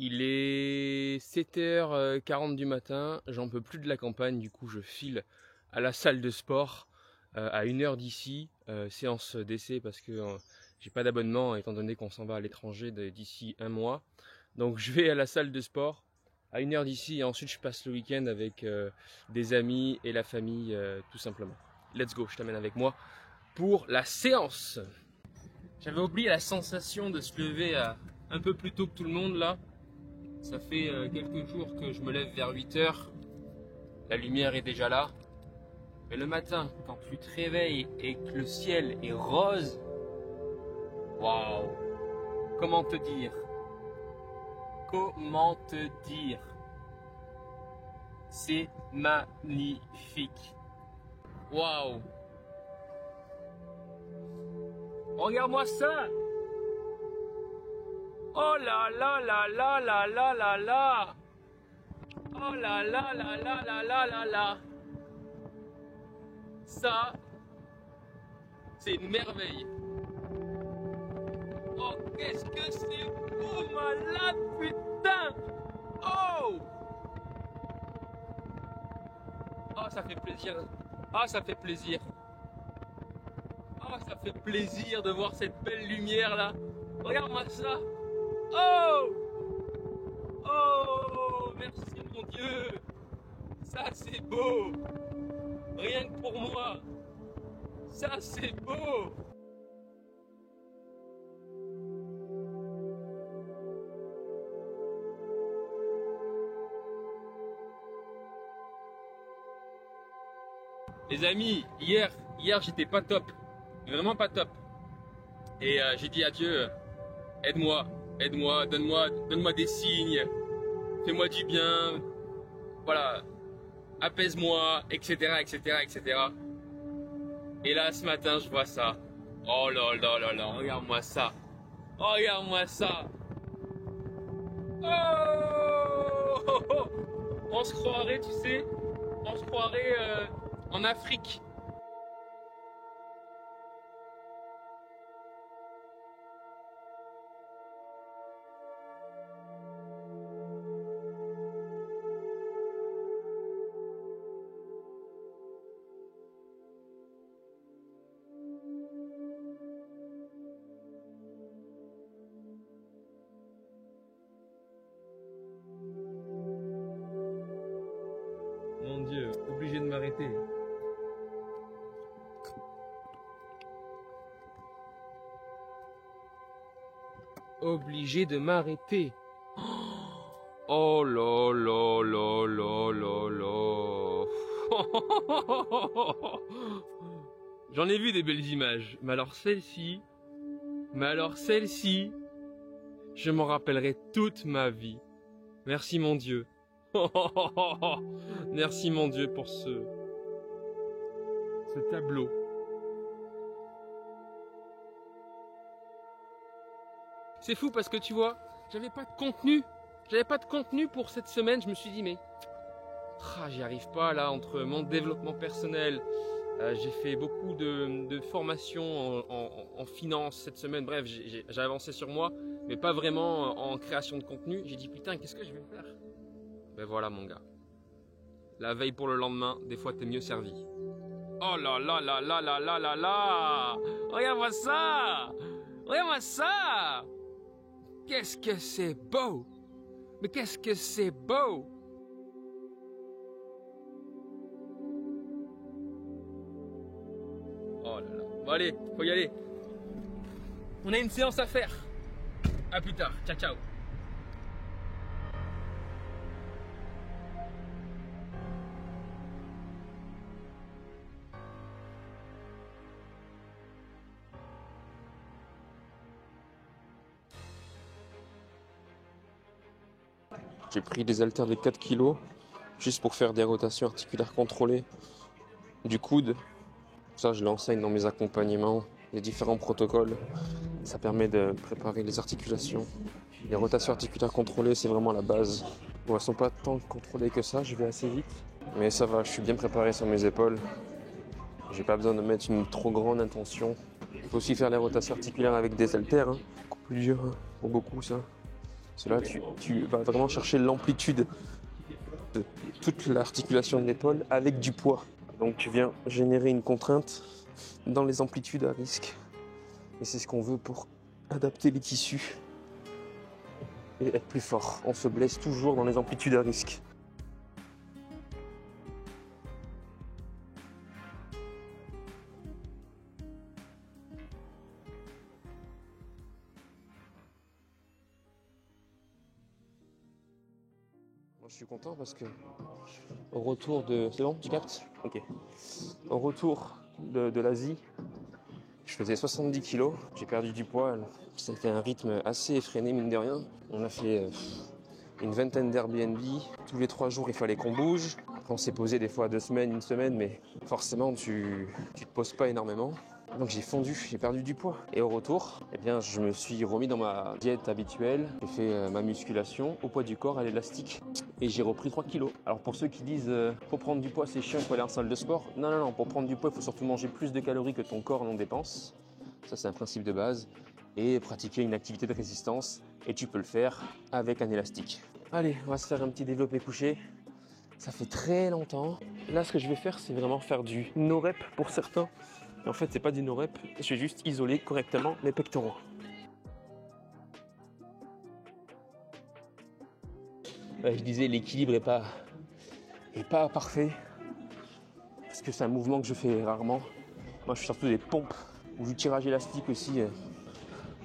Il est 7h40 du matin, j'en peux plus de la campagne, du coup je file à la salle de sport à 1 heure d'ici, séance d'essai parce que j'ai pas d'abonnement étant donné qu'on s'en va à l'étranger d'ici un mois. Donc je vais à la salle de sport à 1 heure d'ici et ensuite je passe le week-end avec des amis et la famille tout simplement. Let's go, je t'amène avec moi pour la séance. J'avais oublié la sensation de se lever un peu plus tôt que tout le monde là. Ça fait quelques jours que je me lève vers 8 heures. La lumière est déjà là. Mais le matin, quand tu te réveilles et que le ciel est rose, waouh! Comment te dire? Comment te dire? C'est magnifique. Waouh! Regarde-moi ça! Oh là là là là là là là là! Oh là là là là là là là là! Ça, c'est une merveille! Oh, qu'est-ce que c'est beau, malade, putain! Oh! Oh, ça fait plaisir! Ah, ça fait plaisir! Oh, ça fait plaisir de voir cette belle lumière là! Regarde-moi ça! Oh! Oh! Merci mon Dieu! Ça c'est beau! Rien que pour moi! Ça c'est beau! Les amis, hier j'étais pas top. Vraiment pas top. Et j'ai dit à Dieu, aide-moi, donne-moi des signes, fais-moi du bien, voilà, apaise-moi, etc., etc., etc. Et là, ce matin, je vois ça. Oh là là là là, regarde-moi ça. Oh, regarde-moi ça. Oh! On se croirait, tu sais, on se croirait en Afrique. Mon Dieu, obligé de m'arrêter. Obligé de m'arrêter. Oh là là là là là là. J'en ai vu des belles images, mais alors celle-ci, je m'en rappellerai toute ma vie. Merci mon Dieu. Merci mon Dieu pour ce tableau. C'est fou parce que tu vois, j'avais pas de contenu. J'avais pas de contenu pour cette semaine. Je me suis dit mais j'y arrive pas là entre mon développement personnel. J'ai fait beaucoup de formations en finance cette semaine. Bref, j'ai avancé sur moi, mais pas vraiment en création de contenu. J'ai dit putain, qu'est-ce que je vais faire? Ben voilà mon gars. La veille pour le lendemain, des fois t'es mieux servi. Oh là là là là là là là là! Regarde-moi ça! Regarde-moi ça! Qu'est-ce que c'est beau! Mais qu'est-ce que c'est beau! Oh là là. Bon allez, faut y aller. On a une séance à faire. À plus tard. Ciao ciao. J'ai pris des haltères de 4 kg juste pour faire des rotations articulaires contrôlées du coude. Ça, je l'enseigne dans mes accompagnements, les différents protocoles. Ça permet de préparer les articulations. Les rotations articulaires contrôlées, c'est vraiment la base. Bon, elles sont pas tant contrôlées que ça, je vais assez vite. Mais ça va, je suis bien préparé sur mes épaules. J'ai pas besoin de mettre une trop grande intention. Il faut aussi faire les rotations articulaires avec des haltères. Beaucoup plus dur, pour beaucoup ça. Parce que là, tu vas vraiment chercher l'amplitude de toute l'articulation de l'épaule avec du poids. Donc tu viens générer une contrainte dans les amplitudes à risque. Et c'est ce qu'on veut pour adapter les tissus et être plus fort. On se blesse toujours dans les amplitudes à risque. Moi je suis content parce que au retour de... C'est bon, tu captes ? Ok. Au retour de l'Asie, je faisais 70 kilos, j'ai perdu du poids. C'était un rythme assez effréné, mine de rien. On a fait une vingtaine d'Airbnb. Tous les 3 jours, il fallait qu'on bouge. Après, on s'est posé des fois 2 semaines, 1 semaine, mais forcément, tu te poses pas énormément. Donc j'ai fondu, j'ai perdu du poids. Et au retour, eh bien, je me suis remis dans ma diète habituelle. J'ai fait ma musculation au poids du corps à l'élastique. Et j'ai repris 3 kilos. Alors pour ceux qui disent pour prendre du poids c'est chiant, il faut aller en salle de sport. Non, non, non, pour prendre du poids, il faut surtout manger plus de calories que ton corps en dépense. Ça c'est un principe de base. Et pratiquer une activité de résistance. Et tu peux le faire avec un élastique. Allez, on va se faire un petit développé couché. Ça fait très longtemps. Là, ce que je vais faire, c'est vraiment faire du no-rep pour certains. Et en fait, c'est pas du no-rep. Je vais juste isoler correctement mes pectoraux. Je disais, l'équilibre est pas parfait. Parce que c'est un mouvement que je fais rarement. Moi, je fais surtout des pompes ou du tirage élastique aussi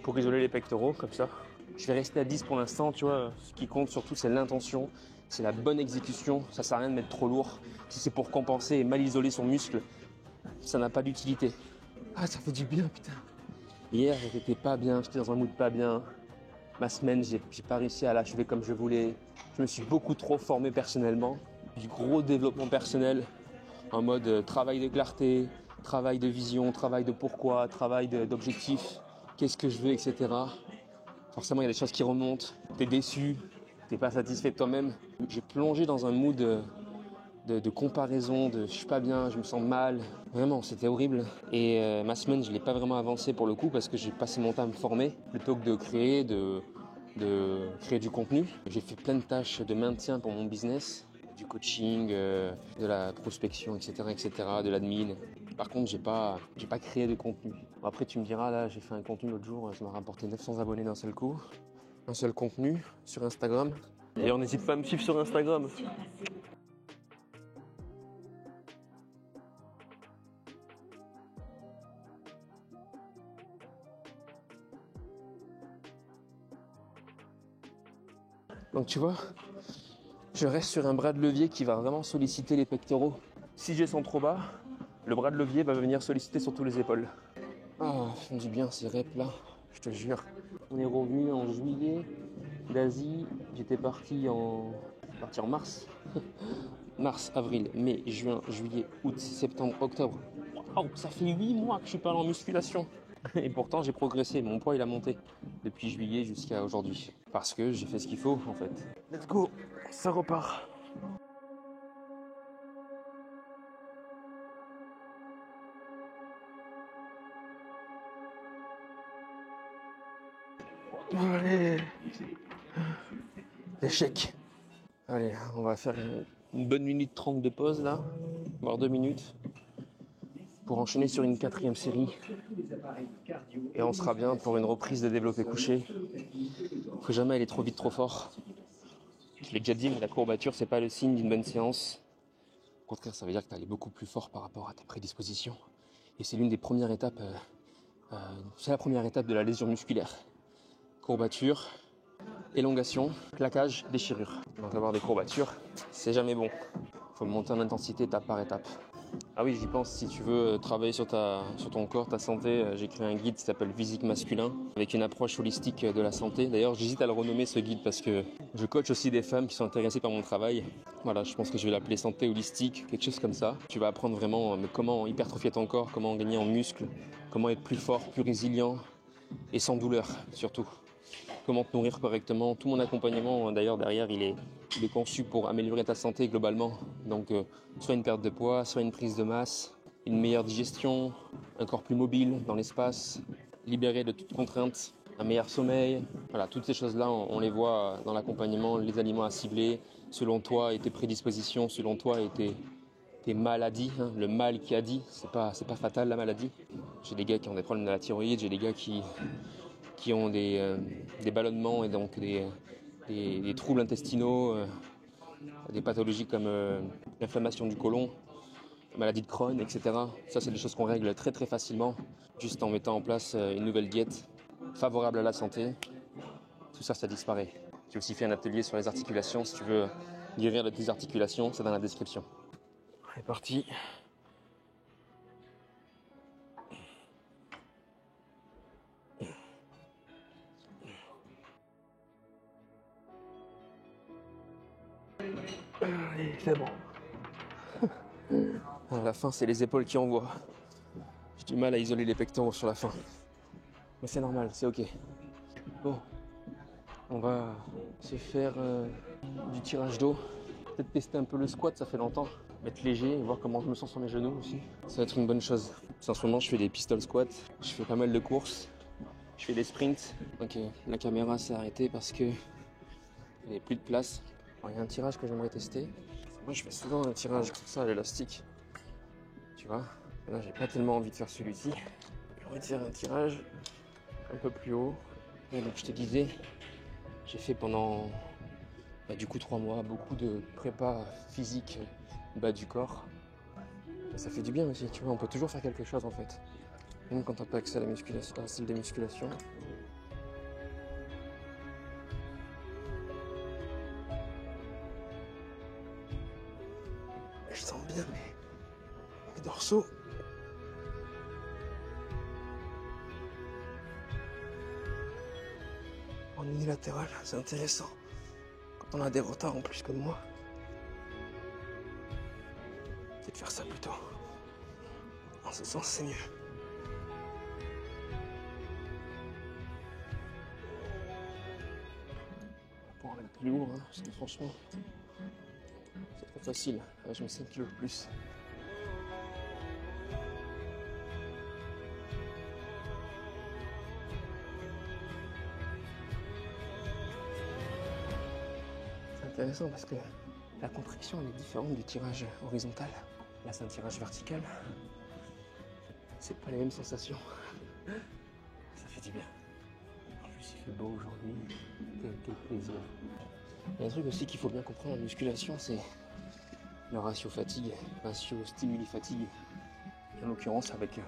pour isoler les pectoraux, comme ça. Je vais rester à 10 pour l'instant, tu vois. Ce qui compte surtout, c'est l'intention. C'est la bonne exécution. Ça sert à rien de mettre trop lourd. Si c'est pour compenser et mal isoler son muscle, ça n'a pas d'utilité. Ah, ça fait du bien, putain. Hier, j'étais pas bien, j'étais dans un mood pas bien. Ma semaine, j'ai pas réussi à l'achever comme je voulais. Je me suis beaucoup trop formé personnellement. Du gros développement personnel en mode travail de clarté, travail de vision, travail de pourquoi, travail d'objectif, qu'est-ce que je veux, etc. Forcément, il y a des choses qui remontent. T'es déçu, t'es pas satisfait de toi-même. J'ai plongé dans un mood de comparaison, je suis pas bien, je me sens mal. Vraiment, c'était horrible. Et ma semaine, je l'ai pas vraiment avancé pour le coup parce que j'ai passé mon temps à me former plutôt que de créer, de créer du contenu. J'ai fait plein de tâches de maintien pour mon business, du coaching, de la prospection, etc., de l'admin. Par contre, j'ai pas créé de contenu. Bon, après, tu me diras, là, j'ai fait un contenu l'autre jour, ça m'a rapporté 900 abonnés d'un seul coup. Un seul contenu sur Instagram. D'ailleurs, n'hésite pas à me suivre sur Instagram. Donc tu vois, je reste sur un bras de levier qui va vraiment solliciter les pectoraux. Si je descends trop bas, le bras de levier va venir solliciter surtout les épaules. Ah, font du bien ces reps là, je te jure. On est revenu en juillet d'Asie. J'étais parti en mars. Mars, avril, mai, juin, juillet, août, septembre, octobre. Wow, ça fait 8 mois que je suis pas en musculation. Et pourtant j'ai progressé, mon poids il a monté depuis juillet jusqu'à aujourd'hui. Parce que j'ai fait ce qu'il faut en fait. Let's go, ça repart. Allez. L'échec. Allez, on va faire une bonne minute 30 de pause là, voire 2 minutes. Pour enchaîner sur une 4e série. Et on sera bien pour une reprise de développé couché. Faut jamais aller trop vite, trop fort. Je l'ai déjà dit, mais la courbature, c'est pas le signe d'une bonne séance. Au contraire, ça veut dire que tu allais beaucoup plus fort par rapport à tes prédispositions. Et c'est l'une des premières étapes, c'est la première étape de la lésion musculaire. Courbature, élongation, claquage, déchirure. Donc avoir des courbatures, c'est jamais bon. Faut monter en intensité étape par étape. Ah oui, j'y pense, si tu veux travailler sur ton corps, ta santé, j'ai créé un guide qui s'appelle Physique Masculin, avec une approche holistique de la santé. D'ailleurs, j'hésite à le renommer ce guide parce que je coach aussi des femmes qui sont intéressées par mon travail. Voilà, je pense que je vais l'appeler santé holistique, quelque chose comme ça. Tu vas apprendre vraiment comment hypertrophier ton corps, comment gagner en muscles, comment être plus fort, plus résilient et sans douleur surtout. Comment te nourrir correctement. Tout mon accompagnement, d'ailleurs, derrière, il est conçu pour améliorer ta santé globalement. Donc, soit une perte de poids, soit une prise de masse, une meilleure digestion, un corps plus mobile dans l'espace, libéré de toute contrainte. un meilleur sommeil. Voilà, toutes ces choses-là, on les voit dans l'accompagnement, les aliments à cibler, selon toi et tes prédispositions, selon toi et tes maladies, hein, le mal qui a dit, c'est pas fatal la maladie. J'ai des gars qui ont des problèmes de la thyroïde, j'ai des gars qui ont des ballonnements et donc des troubles intestinaux, des pathologies comme l'inflammation du côlon, maladie de Crohn, etc. Ça, c'est des choses qu'on règle très très facilement, juste en mettant en place une nouvelle diète favorable à la santé. Tout ça, ça disparaît. J'ai aussi fait un atelier sur les articulations. Si tu veux guérir de tes articulations, c'est dans la description. C'est parti. Allez, c'est bon. À la fin, c'est les épaules qui envoient. J'ai du mal à isoler les pectoraux sur la fin. Mais c'est normal, c'est ok. Bon, on va se faire du tirage d'eau. Peut-être tester un peu le squat, ça fait longtemps. Mettre léger et voir comment je me sens sur mes genoux aussi. Ça va être une bonne chose. En ce moment, je fais des pistol squats. Je fais pas mal de courses. Je fais des sprints. Ok, la caméra s'est arrêtée parce que il n'y avait plus de place. Alors, il y a un tirage que j'aimerais tester. Moi, je fais souvent un tirage comme ça à l'élastique. Tu vois, là, j'ai pas tellement envie de faire celui-ci. J'ai envie de faire un tirage un peu plus haut. Et donc, je te disais, j'ai fait pendant du coup 3 mois beaucoup de prépa physique bas du corps. Et ça fait du bien aussi, tu vois, on peut toujours faire quelque chose en fait. Même quand on n'a pas accès à la musculation, à la salle de musculation. Je sens bien mes dorsaux. En unilatéral, c'est intéressant. Quand on a des retards en plus comme moi. Peut-être faire ça plutôt. En ce sens, c'est mieux. Pour en mettre plus lourd, hein, parce que franchement, c'est trop facile. Là, je mets 5 kilos de plus. C'est intéressant parce que la contraction elle est différente du tirage horizontal. Là, c'est un tirage vertical. C'est pas les mêmes sensations. Ça fait du bien. En plus, il fait beau aujourd'hui. Quel plaisir. Il y a un truc aussi qu'il faut bien comprendre en musculation, c'est le ratio fatigue, ratio stimuli-fatigue. En l'occurrence, avec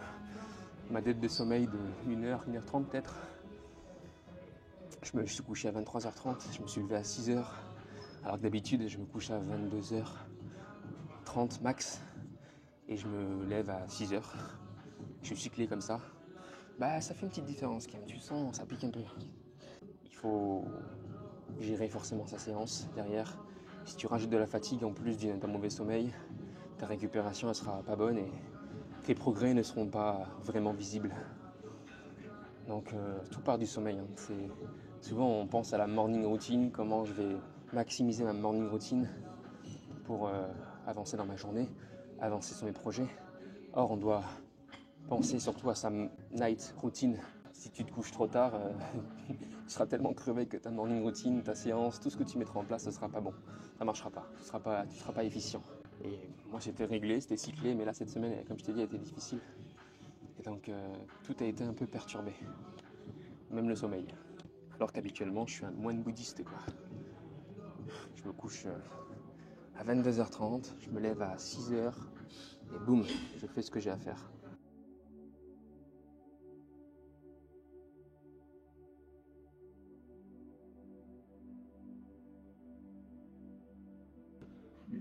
ma dette de sommeil de 1h, 1h30 peut-être. Je me suis couché à 23h30, je me suis levé à 6h. Alors que d'habitude, je me couche à 22h30 max. Et je me lève à 6h. Je suis cyclé comme ça. Bah, ça fait une petite différence quand même. Tu sens, ça pique un peu. Il faut gérer forcément sa séance derrière. Si tu rajoutes de la fatigue en plus d'un mauvais sommeil, ta récupération elle sera pas bonne et tes progrès ne seront pas vraiment visibles. Donc tout part du sommeil. Hein. Souvent on pense à la morning routine, comment je vais maximiser ma morning routine pour avancer dans ma journée, avancer sur mes projets. Or on doit penser surtout à sa night routine. Si tu te couches trop tard, tu seras tellement crevé que ta morning routine, ta séance, tout ce que tu mettras en place, ce sera pas bon. Ça marchera pas. Tu seras pas efficient. Et moi j'étais réglé, c'était cyclé, mais là cette semaine, comme je t'ai dit, elle était difficile. Et donc tout a été un peu perturbé. Même le sommeil. Alors qu'habituellement je suis un moine bouddhiste quoi. Je me couche à 22h30, je me lève à 6h et boum, je fais ce que j'ai à faire.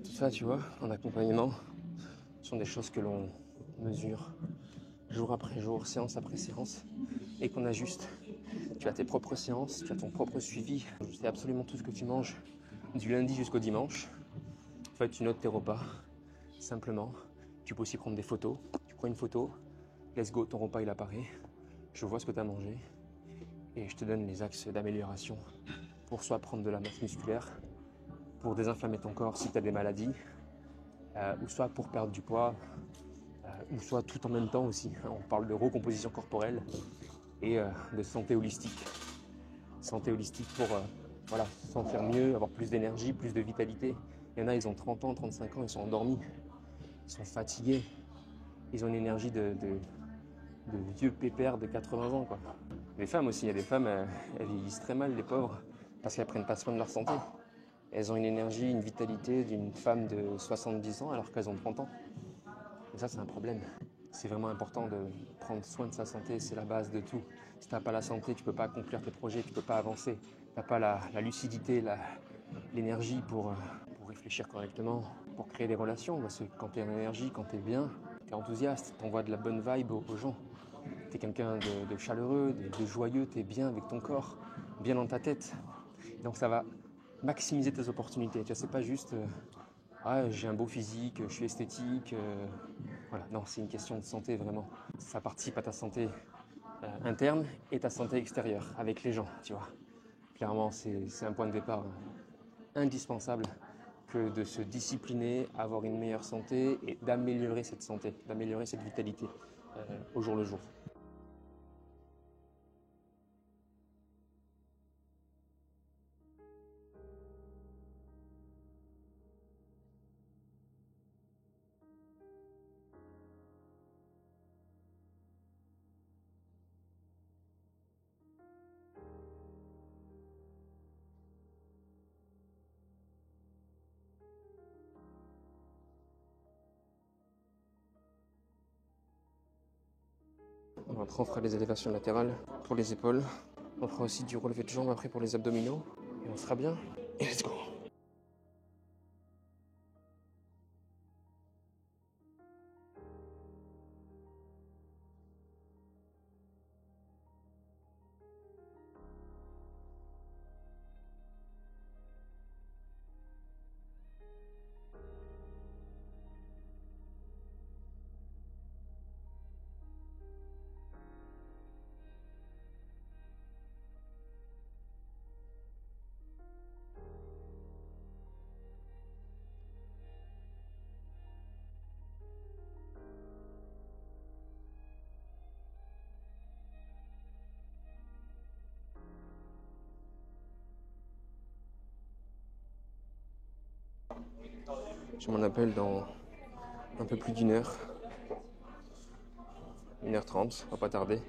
Tout ça, tu vois, en accompagnement, sont des choses que l'on mesure jour après jour, séance après séance, et qu'on ajuste. Tu as tes propres séances, tu as ton propre suivi. Tu sais absolument tout ce que tu manges, du lundi jusqu'au dimanche. En fait, tu notes tes repas, simplement. Tu peux aussi prendre des photos. Tu prends une photo, let's go, ton repas il apparaît. Je vois ce que tu as mangé, et je te donne les axes d'amélioration pour soit prendre de la masse musculaire, pour désinflammer ton corps si tu as des maladies, ou soit pour perdre du poids, ou soit tout en même temps aussi. On parle de recomposition corporelle et de santé holistique. Santé holistique pour voilà, se sentir mieux, avoir plus d'énergie, plus de vitalité. Il y en a, ils ont 30 ans, 35 ans, ils sont endormis, ils sont fatigués, ils ont une énergie de vieux pépères de 80 ans, quoi. Les femmes aussi, il y a des femmes, elles vieillissent très mal, les pauvres, parce qu'elles prennent pas soin de leur santé. Elles ont une énergie, une vitalité d'une femme de 70 ans alors qu'elles ont 30 ans. Et ça, c'est un problème. C'est vraiment important de prendre soin de sa santé, c'est la base de tout. Si tu n'as pas la santé, tu ne peux pas accomplir tes projets, tu ne peux pas avancer. Tu n'as pas la lucidité, l'énergie pour réfléchir correctement, pour créer des relations. Parce que quand tu es en énergie, quand tu es bien, tu es enthousiaste, tu envoies de la bonne vibe aux gens. Tu es quelqu'un de chaleureux, de joyeux, tu es bien avec ton corps, bien dans ta tête. Donc ça va maximiser tes opportunités. Tu vois, c'est pas juste j'ai un beau physique, je suis esthétique. Voilà, non, c'est une question de santé vraiment. Ça participe à ta santé interne et ta santé extérieure avec les gens, tu vois. Clairement, c'est un point de départ indispensable que de se discipliner, avoir une meilleure santé et d'améliorer cette santé, d'améliorer cette vitalité au jour le jour. Après, on fera les élévations latérales pour les épaules. On fera aussi du relevé de jambes après pour les abdominaux. Et on sera bien. Et let's go! Je m'en appelle dans un peu plus d'une heure. 1h30, on va pas tarder.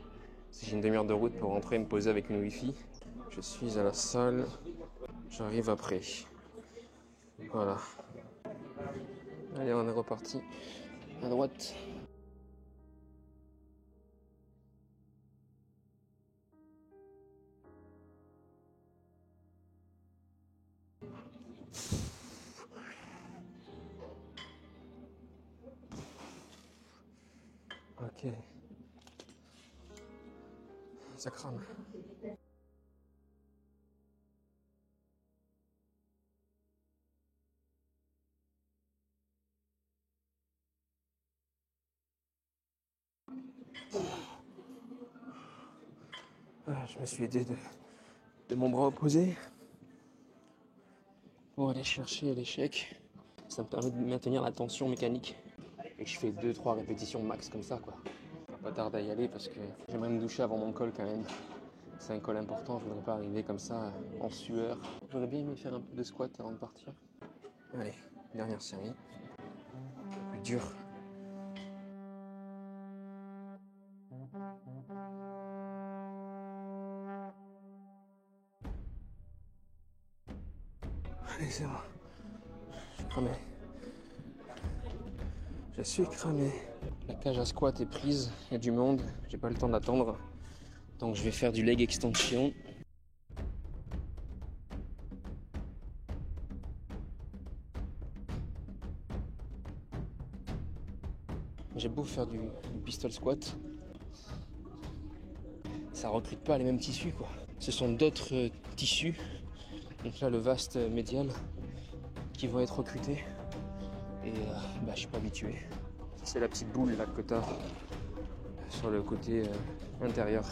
J'ai une demi-heure de route pour rentrer et me poser avec une wifi. Je suis à la salle. J'arrive après. Voilà. Allez, on est reparti. À droite. Ok. Ça crame. Je me suis aidé de mon bras opposé pour aller chercher l'échec. Ça me permet de maintenir la tension mécanique. Et je fais 2-3 répétitions max comme ça, quoi. Pas tarder à y aller parce que j'aimerais me doucher avant mon col quand même. C'est un col important, je voudrais pas arriver comme ça en sueur. J'aurais bien aimé faire un peu de squat avant de partir. Allez, dernière série. Un peu plus dur. Allez, c'est bon. Je suis cramé. Je suis cramé. La cage à squat est prise, il y a du monde, j'ai pas le temps d'attendre. Donc je vais faire du leg extension. J'ai beau faire du pistol squat, ça recrute pas les mêmes tissus, quoi. Ce sont d'autres tissus, donc là le vaste médial, qui vont être recrutés. Et je suis pas habitué. C'est la petite boule là que t'as sur le côté intérieur.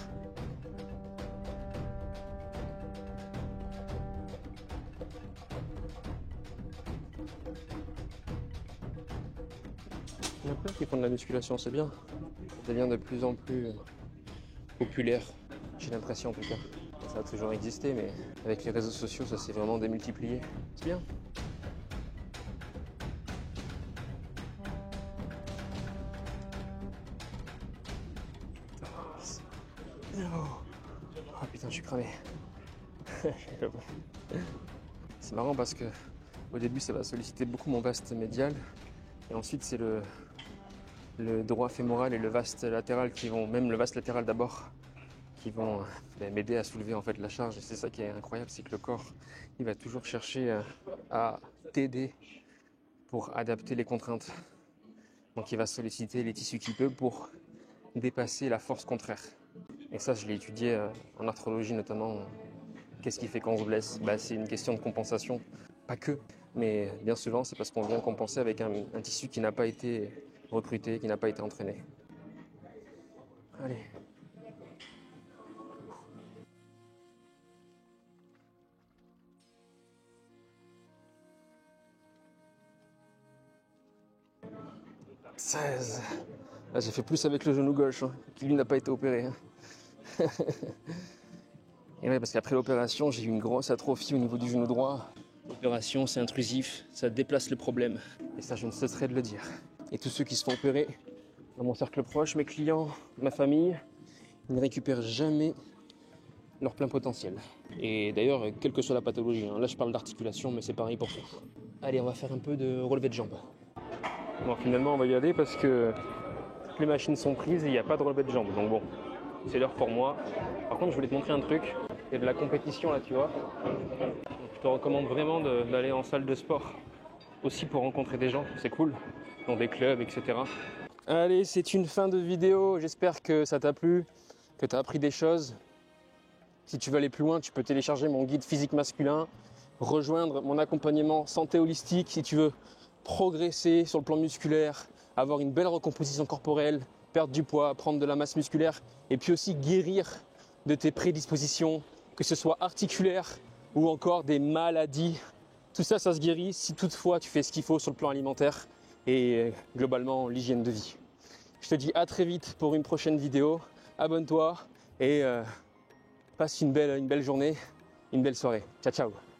Il y en a plein qui font de la musculation, c'est bien. Ça devient de plus en plus populaire. j'ai l'impression en tout cas. Ça a toujours existé, mais avec les réseaux sociaux, ça s'est vraiment démultiplié. C'est bien. Oh putain, je suis cramé. C'est marrant parce que au début, ça va solliciter beaucoup mon vaste médial, et ensuite c'est le droit fémoral et le vaste latéral qui vont, même le vaste latéral d'abord, qui vont m'aider à soulever en fait la charge. Et c'est ça qui est incroyable, c'est que le corps, il va toujours chercher à t'aider pour adapter les contraintes. Donc il va solliciter les tissus qu'il peut pour dépasser la force contraire. Et ça, je l'ai étudié en arthrologie notamment. Qu'est-ce qui fait qu'on se blesse? C'est une question de compensation, pas que, mais bien souvent c'est parce qu'on vient compenser avec un tissu qui n'a pas été recruté, qui n'a pas été entraîné. Allez. « 16. Là, j'ai fait plus avec le genou gauche, qui lui n'a pas été opéré. Et ouais, parce qu'après l'opération, j'ai eu une grosse atrophie au niveau du genou droit. L'opération, c'est intrusif, ça déplace le problème. Et ça, je ne cesserai de le dire. Et tous ceux qui se font opérer, dans mon cercle proche, mes clients, ma famille, ils ne récupèrent jamais leur plein potentiel. Et d'ailleurs, quelle que soit la pathologie, là je parle d'articulation, mais c'est pareil pour tout. Allez, on va faire un peu de relevé de jambes. Bon, finalement, on va y aller parce que toutes les machines sont prises et il n'y a pas de relevé de jambes. Donc bon, c'est l'heure pour moi. Par contre, je voulais te montrer un truc. Il y a de la compétition là, tu vois. Donc, je te recommande vraiment d'aller en salle de sport. Aussi pour rencontrer des gens, c'est cool. Dans des clubs, etc. Allez, c'est une fin de vidéo. J'espère que ça t'a plu, que tu as appris des choses. Si tu veux aller plus loin, tu peux télécharger mon guide physique masculin, rejoindre mon accompagnement santé holistique si tu veux progresser sur le plan musculaire, avoir une belle recomposition corporelle, perdre du poids, prendre de la masse musculaire et puis aussi guérir de tes prédispositions, que ce soit articulaires ou encore des maladies. Tout ça, ça se guérit si toutefois tu fais ce qu'il faut sur le plan alimentaire et globalement l'hygiène de vie. Je te dis à très vite pour une prochaine vidéo. Abonne-toi et passe une belle journée, une belle soirée. Ciao, ciao.